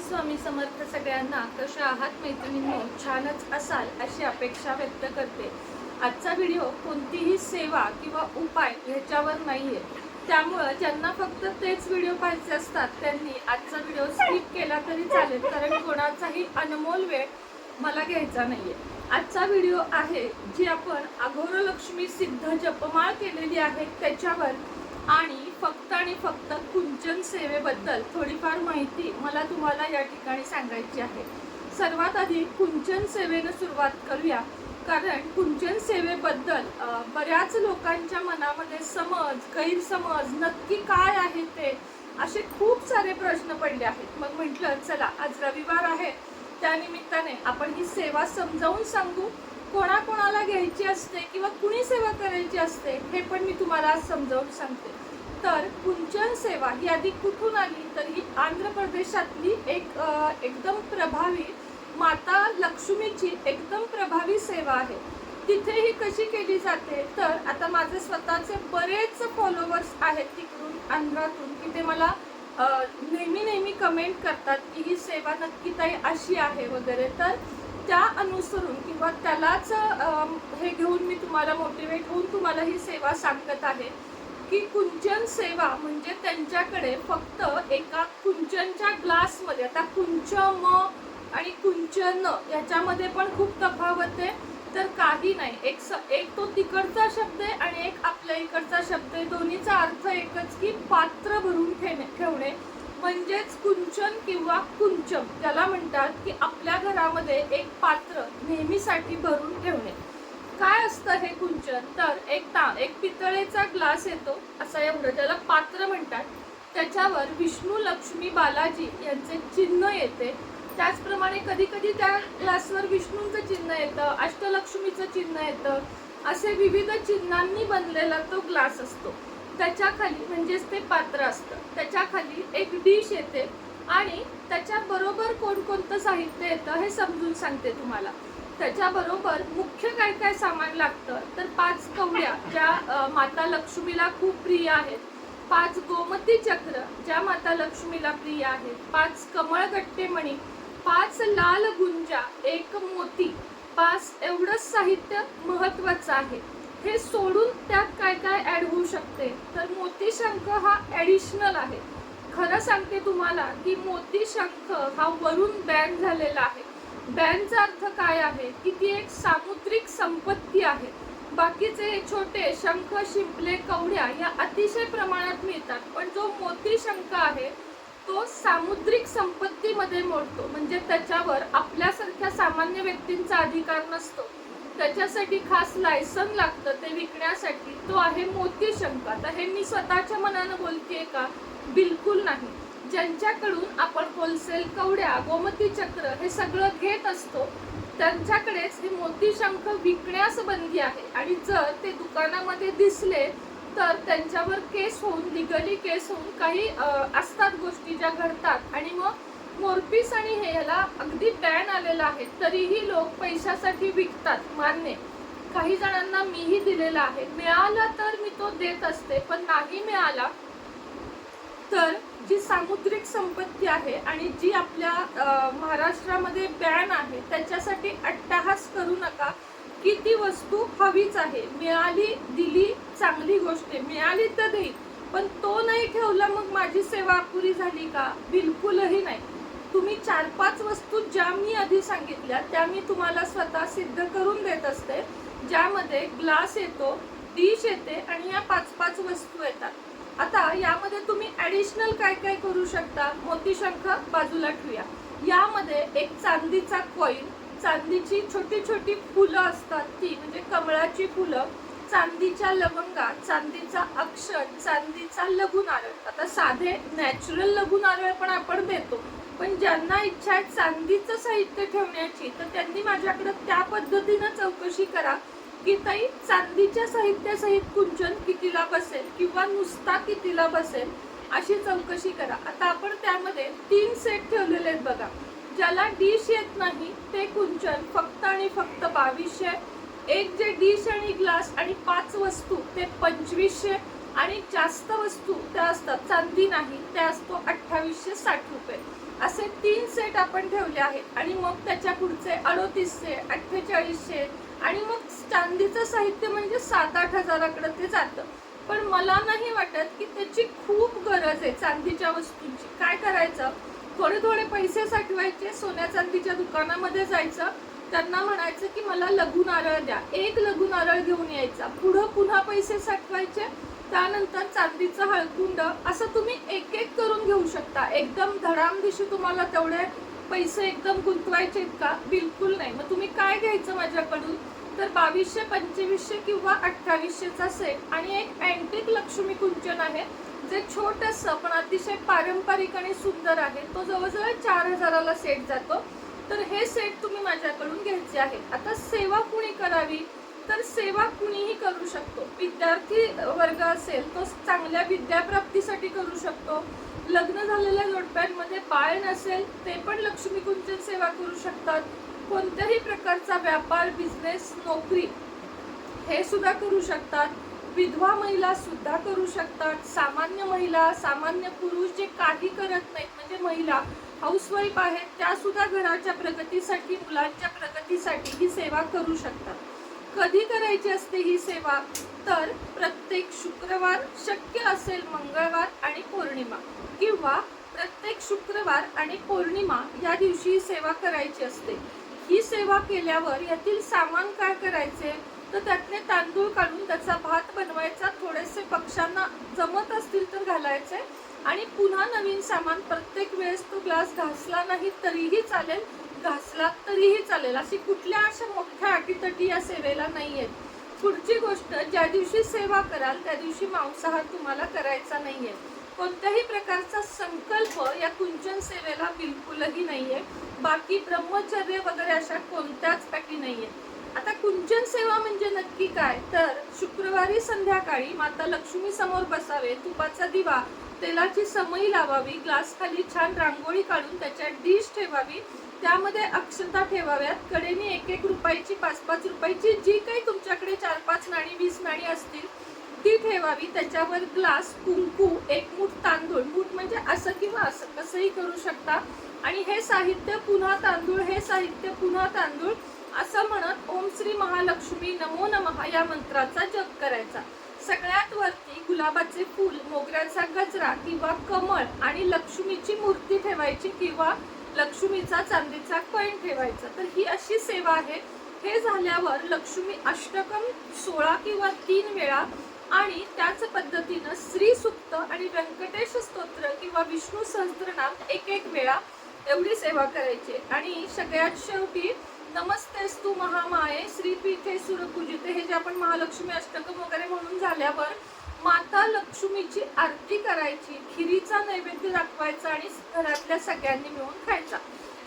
स्वामी समर्थ सगळ्यांना. कशा आहात मैत्रिणींनो? छानच असाल अशी अपेक्षा व्यक्त करते. आजचा व्हिडिओ कोणतीही सेवा किंवा उपाय ह्याच्यावर नाहीये, त्यामुळं ज्यांना फक्त तेच व्हिडिओ पाहायचे असतात त्यांनी आजचा व्हिडिओ स्किप केला तरी चालेल, कारण कोणाचाही अनमोल वेळ मला घ्यायचा नाहीये. आजचा व्हिडिओ आहे जी आपण अघोरलक्ष्मी सिद्ध जपमाळ केलेली आहे त्याच्यावर आणि फक्त कुंचन सेवेबद्दल थोडीफार माहिती मला तुम्हाला या ठिकाणी सांगायची आहे. सर्वात आधी कुंचन सेवेने सुरुवात करूया, कारण कुंचन सेवेबद्दल बऱ्याच लोकांच्या मनामध्ये गैरसमज नक्की काय आहे ते असे खूप सारे प्रश्न पडले आहेत. मग म्हटलं चला आज रविवार आहे, त्यानिमित्ताने आपण ही सेवा समजावून सांगू. कोणाकोणाला घ्यायची असते किंवा कुणी सेवा करायची असते हे पण मी तुम्हाला आज समजावून सांगते. तर कुंचन सेवा ही आधी कुठून आली, तर ही आंध्र प्रदेशातली एकदम प्रभावी माता लक्ष्मीची एकदम प्रभावी सेवा आहे. तिथे ही कशी केली जाते, तर आता माझे स्वतःचे बरेच फॉलोवर्स आहेत तिकडून आंध्रातून, की ते मला नेहमी कमेंट करतात की ही सेवा नक्की ताई अशी आहे वगैरे. तर त्या अनुसरून किंवा त्यालाच हे घेऊन मी तुम्हाला मोटिवेट होऊन तुम्हाला ही सेवा सांगत आहे की कुंचन सेवा म्हणजे त्यांच्याकडे फक्त एका कुंचनच्या ग्लासमध्ये, आता कुंचम आणि कुंचन याच्यामध्ये पण खूप तफावत आहे, तर काही नाही. एक तो तिकडचा शब्द आहे आणि एक आपल्या इकडचा शब्द आहे. दोन्हीचा अर्थ एकच की पात्र भरून ठेवणे म्हणजेच कुंचन किंवा कुंचम, त्याला म्हणतात की आपल्या घरामध्ये एक पात्र नेहमीसाठी भरून ठेवणे. काय असतं हे कुंचन, तर एक पितळेचा ग्लास येतो असा एवढं, त्याला पात्र म्हणतात. त्याच्यावर विष्णू लक्ष्मी बालाजी यांचे चिन्ह येते. त्याचप्रमाणे कधी कधी त्या ग्लासवर विष्णूंचं चिन्ह येतं, अष्टलक्ष्मीचं चिन्ह येतं, असे विविध चिन्हांनी बनलेला तो ग्लास असतो. त्याच्या खाली म्हणजेच ते पात्र असतं, त्याच्या खाली एक डिश येते आणि त्याच्या बरोबर कोणकोणतं साहित्य येतं हे समजून सांगते तुम्हाला. त्याच्याबरोबर मुख्य काय काय सामान लागतं, तर 5 कवड्या ज्या माता लक्ष्मीला खूप प्रिय आहेत, 5 गोमती चक्र ज्या माता लक्ष्मीला प्रिय आहेत, 5 कमळगट्टे मणी, 5 लाल गुंजा, 1 मोती, 5 एवढंच साहित्य महत्वाचं आहे. हे सोडून त्यात काय काय ऍड होऊ शकते, तर मोती शंख हा ऍडिशनल आहे. खरं सांगते तुम्हाला की मोती शंख हा वरून बॅन झालेला आहे. बॅनचा अर्थ काय आहे की ती एक सामुद्रिक संपत्ती आहे. बाकीचे छोटे शंख, शिंपले, कवड्या या अतिशय प्रमाणात मिळतात, पण जो मोती शंख आहे तो सामुद्रिक संपत्तीमध्ये मोडतो, म्हणजे त्याच्यावर आपल्यासारख्या सामान्य व्यक्तींचा अधिकार नसतो. त्याच्यासाठी खास लायसन लागतं ते विकण्यासाठी, तो आहे मोती शंख. आता हे मी स्वतःच्या मनानं बोलतेय का? बिलकुल नाही. ज्यांच्याकडून आपण होलसेल कवड्या, गोमती चक्र हे सगळं घेत असतो त्यांच्याकडेच हे मोती शंख विकण्यास बंदी आहे. आणि जर ते दुकानामध्ये दिसले तर त्यांच्यावर केस होऊन, लिगली केस होऊन काही असतात गोष्टी ज्या घडतात आणि मग मोरपीस आणि हे याला अगदी बॅन आलेला आहे, तरीही लोक पैशासाठी विकतात. मान्य, काही जणांना मीही दिलेला आहे, मिळाला तर मी तो देत असते, पण नाही मिळाला तर जी सामुद्रिक संपत्ती आहे आणि जी आपल्या महाराष्ट्रामध्ये बॅन आहे त्याच्यासाठी अट्टहास करू नका की ती वस्तू हवीच आहे. मिळाली, दिली, चांगली गोष्ट आहे, मिळाली तर देईल, पण तो नाही ठेवला मग माझी सेवा अपुरी झाली का? बिलकुलही नाही. तुम्ही 4-5 वस्तू ज्या मी आधी सांगितल्या त्या मी तुम्हाला स्वतः सिद्ध करून देत असते, ज्यामध्ये ग्लास येतो, डिश येते आणि या 5-5 वस्तू येतात. आता यामध्ये तुम्ही ॲडिशनल काय काय करू शकता. मोती शंख बाजूला ठेवूया, यामध्ये एक चांदीचा कॉइन, चांदीची छोटी छोटी फुलं असतात ती म्हणजे कमळाची फुलं, चांदीच्या लवंगा, चांदीचा अक्षर, चांदीचा लघु नारळ. आता साधे नॅचरल लघु नारळ पण आपण देतो, पण ज्यांना इच्छा आहे चांदीचं साहित्य ठेवण्याची तर त्यांनी माझ्याकडे त्या पद्धतीनं चौकशी करा की ताई चांदीच्या साहित्यासहित कुंचन कितीला बसेल किंवा नुसता कितीला बसेल, अशी चौकशी करा. आता आपण त्यामध्ये 3 सेट ठेवलेले आहेत बघा. ज्याला डिश येत नाही ते कुंचन फक्त आणि फक्त 2200, एक जे डिश आणि ग्लास आणि 5 वस्तू ते 2500, आणि जास्त वस्तू त्या असतात, चांदी नाही, त्या असतो 2860 रुपये. असे 3 सेट आपण ठेवले आहेत. आणि मग त्याच्या पुढचे 3800, 4800 आणि मग चांदीचं साहित्य म्हणजे 7-8 हजाराकडे ते जातं. पण मला नाही वाटत की त्याची खूप गरज आहे चांदीच्या वस्तूंची. काय करायचं, थोडे थोडे पैसे साठवायचे, सोन्या चांदीच्या दुकानामध्ये जायचं, त्यांना म्हणायचं की मला लघु नारळ द्या, एक लघु नारळ घेऊन यायचा, पुढं पुन्हा पैसे साठवायचे, त्यानंतर चांदीचं हळकुंड, असं तुम्ही एक एक करून घेऊ शकता. एकदम धडामदिशी तुम्हाला तेवढे पैसे एकदम गुंतवायचे का? बिलकुल नाही. मग तुम्ही काय घ्यायचं माझ्याकडून, तर 2200, 2500 किंवा 2800चा सेट आणि एक अँटिक लक्ष्मी कुंचन आहे, जे छोटंसं पण अतिशय पारंपरिक आणि सुंदर आहे. तो जवळजवळ 4000ला सेट जातो. तर हे सेट तुम्ही माझ्याकडून घ्यायचे आहेत. आता सेवा कुणी करावी, तर सेवा कुणीही करू शकतो. विद्यार्थी वर्ग असेल तो चांगल्या विद्याप्राप्तीसाठी करू शकतो. लग्न झालेल्या जोडप्यांमध्ये बाळ नसेल ते पण लक्ष्मी कुंचन सेवा करू शकतात. कोणत्याही प्रकारचा व्यापार, बिझनेस, नोकरी हे सुद्धा करू शकतात. विधवा महिला सुद्धा करू शकतात. सामान्य महिला, सामान्य पुरुष जे काही करत नाहीत, म्हणजे महिला हाऊसवाईफ आहेत, त्या सुद्धा घराच्या प्रगतीसाठी, मुलांच्या प्रगतीसाठी ही सेवा करू शकतात. कधी करायची असते ही सेवा, तर प्रत्येक शुक्रवार, शक्य असेल मंगळवार आणि पौर्णिमा, किंवा प्रत्येक शुक्रवार आणि पौर्णिमा या दिवशी ही सेवा करायची असते. ही सेवा केल्यावर यातील सामान काय करायचे, तर त्यातले तांदूळ काढून त्याचा भात बनवायचा, थोडेसे पक्ष्यांना जमत असतील तर घालायचे, आणि पुन्हा नवीन सामान. प्रत्येक वेळेस तो ग्लास घासला नाही तरीही चालेल, घासला तरीही चालेल, अशी कुठल्या अशा मोठ्या अटीतटी या सेवेला नाही आहेत. पुढची गोष्ट, ज्या दिवशी सेवा कराल त्या दिवशी मांसाहार तुम्हाला करायचा नाहीये. कोणत्याही प्रकारचा संकल्प या कुंचन सेवेला बिलकुलही नाहीये. बाकी ब्रह्मचर्य वगैरे अशा कोणत्याच अटी नाहीये. आता कुंचन सेवा म्हणजे नक्की काय, तर शुक्रवारी संध्याकाळी माता लक्ष्मी समोर बसावे, तुपाचा दिवा, तेलाची समई लावावी, ग्लास खाली छान रांगोळी काढून त्याच्यात डिश ठेवावी, त्यामध्ये अक्षता ठेवाव्यात, कडेने 1-1 रुपयाची, 5-5 रुपयाची, जी काही तुमच्याकडे 4-5 नाणी, 20 नाणी असतील ती ठेवावी. त्याच्यावर ग्लास, कुंकू, 1 मूठ तांदूळ, मूठ म्हणजे असं किंवा असं कसंही करू शकता, आणि हे साहित्य पुन्हा तांदूळ, हे साहित्य पुन्हा तांदूळ, असं म्हणत ओम श्री महालक्ष्मी नमो नमः या मंत्राचा जप करायचा. सगळ्यात वरती गुलाबाचे फूल, मोगऱ्याचा गजरा किंवा कमळ आणि लक्ष्मीची मूर्ती ठेवायची, किंवा लक्ष्मीचा चांदीचा कॉइन ठेवायचा. तर ही अशी सेवा आहे. हे झाल्यावर लक्ष्मी अष्टकम 16 किंवा 3 वेळा, आणि त्याच पद्धतीनं श्री सुक्त आणि व्यंकटेश स्तोत्र किंवा विष्णू सहस्त्रनाम 1-1 वेळा, एवढी सेवा करायची. आणि सगळ्यात शेवटी नमस्तेस्तु महामाये श्रीपीठे सुरपूजिते, हे जे आपण महालक्ष्मी अष्टकम वगैरे म्हणून झाल्यावर माता लक्ष्मीची आरती करायची, खिरीचा नैवेद्य दाखवायचा आणि घरातल्या सगळ्यांनी मिळून खायचा.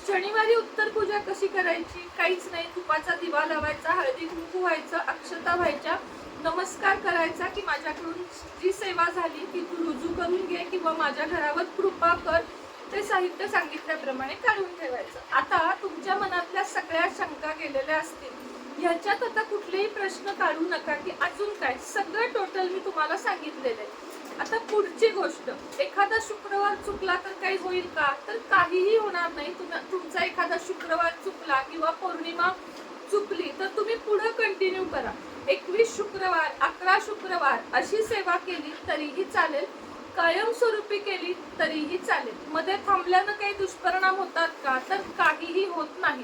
शनिवारी उत्तर पूजा कशी करायची, काहीच नाही, तुपाचा दिवा लावायचा, हळदी कुंकू व्हायचं, अक्षता व्हायच्या, नमस्कार करायचा की माझ्याकडून जी सेवा झाली ती तू रुजू करून घे किंवा माझ्या घरावर कृपा कर, ते साहित्य सांगितल्याप्रमाणे काढून ठेवायचं. आता तुमच्या मनातल्या सगळ्या शंका गेलेल्या असतील, ह्याच्यात आता कुठलेही प्रश्न काढू नका की अजून काय, सगळं टोटल मी तुम्हाला सांगितलेलं आहे. आता पुढची गोष्ट, एखादा शुक्रवार चुकला तर काही होईल का, तर काहीही होणार नाही. तुमचा एखादा शुक्रवार चुकला किंवा पौर्णिमा चुकली तर तुम्ही पुढे कंटिन्यू करा. 21 शुक्रवार, 11 शुक्रवार अशी सेवा केली तरीही चालेल, कायमस्वरूपी केली तरीही चालेल. मध्ये थांबल्यानं काही दुष्परिणाम होतात का, तर काहीही होत नाही.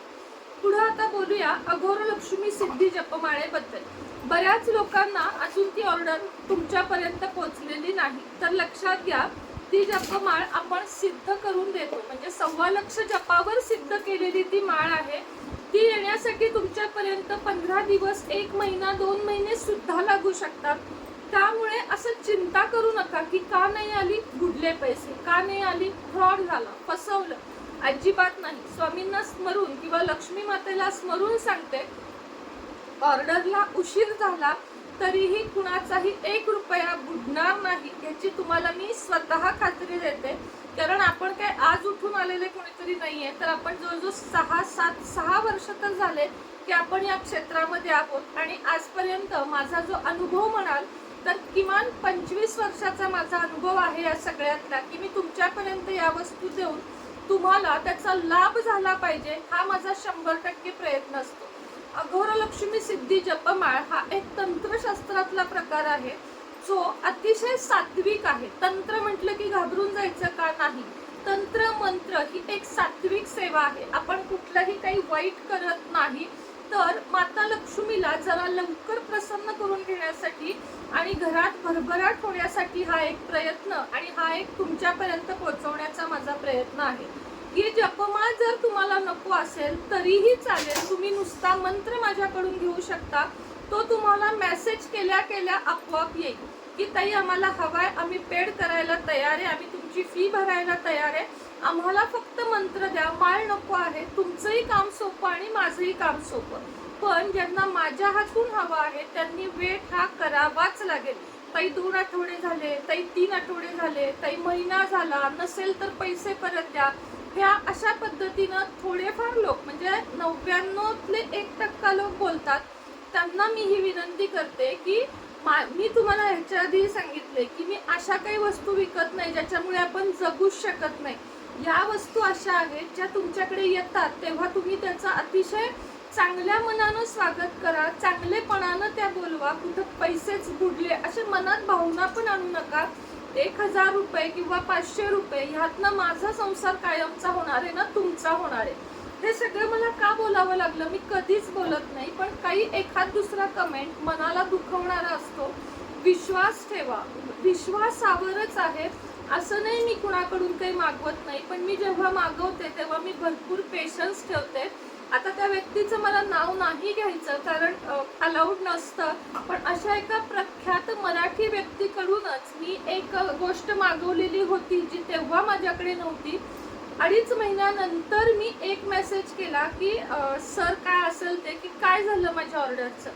पुढे आता बोलूया अघोर लक्ष्मी सिद्धी जपमाळेबद्दल. बऱ्याच लोकांना अजून ती ऑर्डर तुमच्यापर्यंत पोहोचलेली नाही, तर लक्षात घ्या, ती जपमाळ आपण सिद्ध करून देतो. म्हणजे 1.25 लाख जपावर सिद्ध केलेली ती माळ आहे. ती येण्यासाठी तुमच्यापर्यंत 15 दिवस, 1 महिना, 2 महिने सुद्धा लागू शकतात. त्यामुळे असं चिंता करू नका की का नाही आली, बुडले पैसे, का नाही आली, फ्रॉड झाला, फसवलं. अजिबात नाही. स्वामींना स्मरून किंवा लक्ष्मी मातेला स्मरून सांगते, ऑर्डरला उशीर झाला तरीही कुणाचाही 1 रुपया बुडणार नाही, याची तुम्हाला मी स्वतः खात्री देते. कारण आपण काय आज उठून आलेले कोणीतरी नाहीये, तर आपण जवळजवळ 6 वर्ष तर झाले की आपण या क्षेत्रामध्ये आहोत. आणि आजपर्यंत माझा जो अनुभव म्हणाल तर किमान 25 वर्षाचा माझा अनुभव आहे या सगळ्यातला, की मी तुमच्यापर्यंत या वस्तू देऊन तुम्हाला त्याचा लाभ झाला पाहिजे, हा माझा 100% प्रयत्न असतो. अघोर लक्ष्मी सिद्धी जपमाळ हा एक तंत्रशास्त्रातला प्रकार आहे, जो अतिशय सात्विक आहे. तंत्र म्हटलं की घाबरून जायचं का? नाही. तंत्र मंत्र ही एक सात्विक सेवा आहे. आपण कुठलंही काही वाईट करत नाही. तर माता लक्ष्मीला जरा लवकर प्रसन्न करून घेण्यासाठी आणि घरात भरभराट होण्यासाठी हा एक प्रयत्न आणि हा एक तुमच्यापर्यंत पोहोचवण्याचा माझा प्रयत्न आहे. ही जपमाळ जर तुम्हाला नको असेल तरीही चालेल, तुम्ही नुसता मंत्र माझ्याकडून घेऊ शकता. तो तुम्हाला मेसेज केल्या केल्या आपोआप येईल की ताई आम्हाला हवाय, आम्ही पेड करायला तयार आहे, आम्ही तुमची फी भरायला तयार आहे, आम्हाला फक्त मंत्र द्या, माळ नको आहे. तुमचंही काम सोपं आणि माझंही काम सोपं. पण ज्यांना माझ्या हातून हवं आहे त्यांनी वेट हा करावाच लागेल. ताई 2 आठवडे झाले, ताई 3 आठवडे झाले, ताई महिना झाला, नसेल तर पैसे परत द्या. ह्या अशा पद्धतीनं थोडेफार लोक, म्हणजे 99तले 1% लोक बोलतात. त्यांना मी ही विनंती करते की मी तुम्हाला ह्याच्या आधी सांगितले की मी अशा काही वस्तू विकत नाही ज्याच्यामुळे आपण जगूच शकत नाही. या वस्तू अशा आहेत ज्या तुमच्याकडे येतात तेव्हा तुम्ही त्याचा अतिशय चांगल्या मनानं स्वागत करा, चांगलेपणानं त्या बोलवा. कुठं पैसेच बुडले असे मनात भावना पण आणू नका. 1000 रुपये किंवा 500 रुपये ह्यातनं माझा संसार कायमचा होणार आहे ना, तुमचा होणार आहे. हे सगळं मला का बोलावं लागलं? मी कधीच बोलत नाही, पण काही एखाद दुसरा कमेंट मनाला दुखवणारा असतो. विश्वास ठेवा, विश्वासावरच आहे. असं नाही मी कुणाकडून काही मागवत नाही, पण मी जेव्हा मागवते तेव्हा मी भरपूर पेशन्स ठेवते. आता त्या व्यक्तीचं मला नाव नाही घ्यायचं कारण अलाउड नसतं, पण अशा एका प्रख्यात मराठी व्यक्तीकडूनच मी एक गोष्ट मागवलेली होती जी तेव्हा माझ्याकडे नव्हती. 2.5 महिन्यानंतर मी एक मेसेज केला की सर काय असेल ते, की काय झालं माझ्या ऑर्डरचं.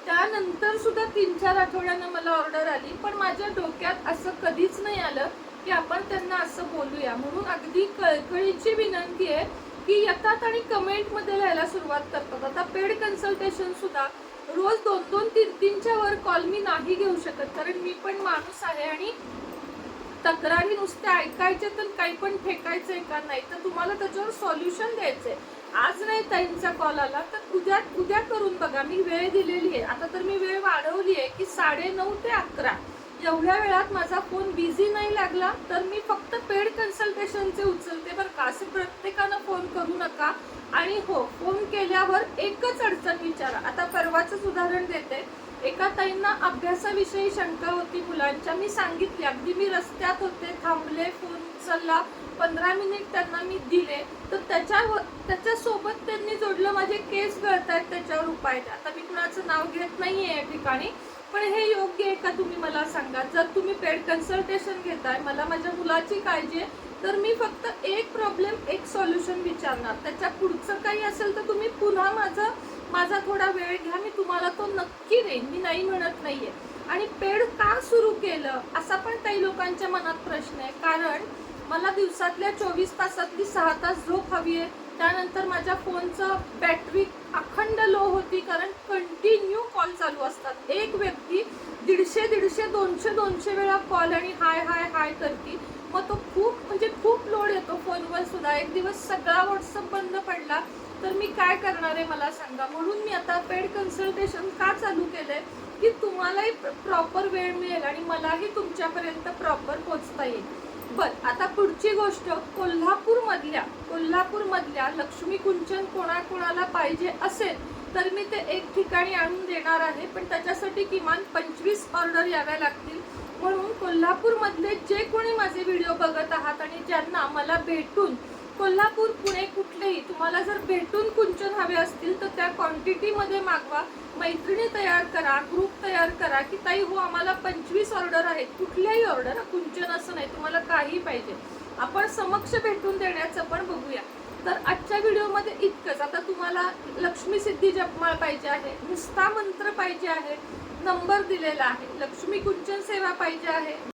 त्यानंतर सुद्धा 3-4 आठवड्यानं मला ऑर्डर आली, पण माझ्या डोक्यात असं कधीच नाही आलं की आपण त्यांना असं बोलूया. म्हणून अगदी कळकळीची विनंती आहे की येतात आणि कमेंटमध्ये लिहायला सुरुवात करतात. आता पेड कन्सल्टेशन सुद्धा रोज 2-2, 3-3च्या वर कॉल मी नाही घेऊ शकत, कारण मी पण माणूस आहे आणि तक्रारी नुसत्या ऐकायचे तर काही पण फेकायचंय का? नाही तर तुम्हाला त्याच्यावर सॉल्युशन द्यायचंय. आज नाही ताईंचा कॉल आला तर उद्या करून बघा. मी वेळ दिलेली आहे. आता तर मी वेळ वाढवली आहे की 9:30 ते 11 एवढ्या वेळात माझा फोन बिझी नाही लागला तर मी फक्त पेड कन्सल्टेशनचे उचलते बरं का. असं प्रत्येकानं फोन करू नका. आणि हो, फोन केल्यावर एकच अडचण विचारा. आता परवाचंच उदाहरण देते. एका ताईंना अभ्यासाविषयी शंका होती मुलांच्या. मी सांगितले, अगदी मी रस्त्यात होते, थांबले, फोन उचलला, 15 मिनिट त्यांना मी दिले, तर त्याच्यासोबत त्यांनी जोडलं माझे केस गळतायत त्याच्यावर उपाय द्या. आता मी कुणाचं नाव घेत नाहीये या ठिकाणी, पण हे योग्य आहे का तुम्ही मला सांगा. जर तुम्ही पेड कन्सल्टेशन घेताय, मला माझ्या मुलाची काळजी आहे, तर मी फक्त एक प्रॉब्लेम एक सॉल्युशन विचारणार. त्याच्या पुढचं काही असेल तर तुम्ही पुन्हा माझा थोडा वेळ घ्या, मी तुम्हाला तो नक्की देईन. मी नाही म्हणत नाहीये. आणि पेड का सुरू केलं असा पण काही लोकांच्या मनात प्रश्न आहे. कारण मला दिवसातल्या 24 तासातली 6 तास झोप हवी आहे. त्यानंतर माझ्या फोनचं बॅटरी अखंड लो होती, कारण कंटिन्यू कॉल चालू असतात. एक व्यक्ती 150, 200 वेळा कॉल आणि हाय हाय हाय करते. मग तो खूप लोड येतो फोनवर सुद्धा. एक दिवस सगळा व्हॉट्सअप बंद पडला तर मी काय करणार आहे मला सांगा. म्हणून मी आता पेड कन्सल्टेशन का चालू केलंय की तुम्हालाही प्रॉपर वेळ मिळेल आणि मलाही तुमच्यापर्यंत प्रॉपर पोहोचता येईल. बरं, आता पुढची गोष्ट, कोल्हापूरमधल्या लक्ष्मी कुंचन कोणाला पाहिजे असेल तर मी ते एक ठिकाणी आणून देणार आहे, पण त्याच्यासाठी किमान 25 ऑर्डर याव्या लागतील. म्हणून कोल्हापूरमधले जे कोणी माझे व्हिडिओ बघत आहात आणि ज्यांना मला भेटून, कोल्हापूर, पुणे, कुठलेही तुम्हाला जर भेटून कुंचन हवे असतील तर त्या क्वांटिटीमध्ये मागवा. मैत्रिणी तयार करा, ग्रुप तयार करा की ताई हो आम्हाला 25 ऑर्डर आहेत. कुठल्याही ऑर्डर, कुंचन असं नाही, तुम्हाला काही पाहिजे आपण समक्ष भेटून देण्याचं पण बघूया. तर आजच्या व्हिडिओमध्ये इतकंच. आता तुम्हाला लक्ष्मी सिद्धी जपमाळ पाहिजे आहे, नुसता मंत्र पाहिजे आहे, नंबर दिलेला आहे, लक्ष्मी कुंचन सेवा पाहिजे आहे,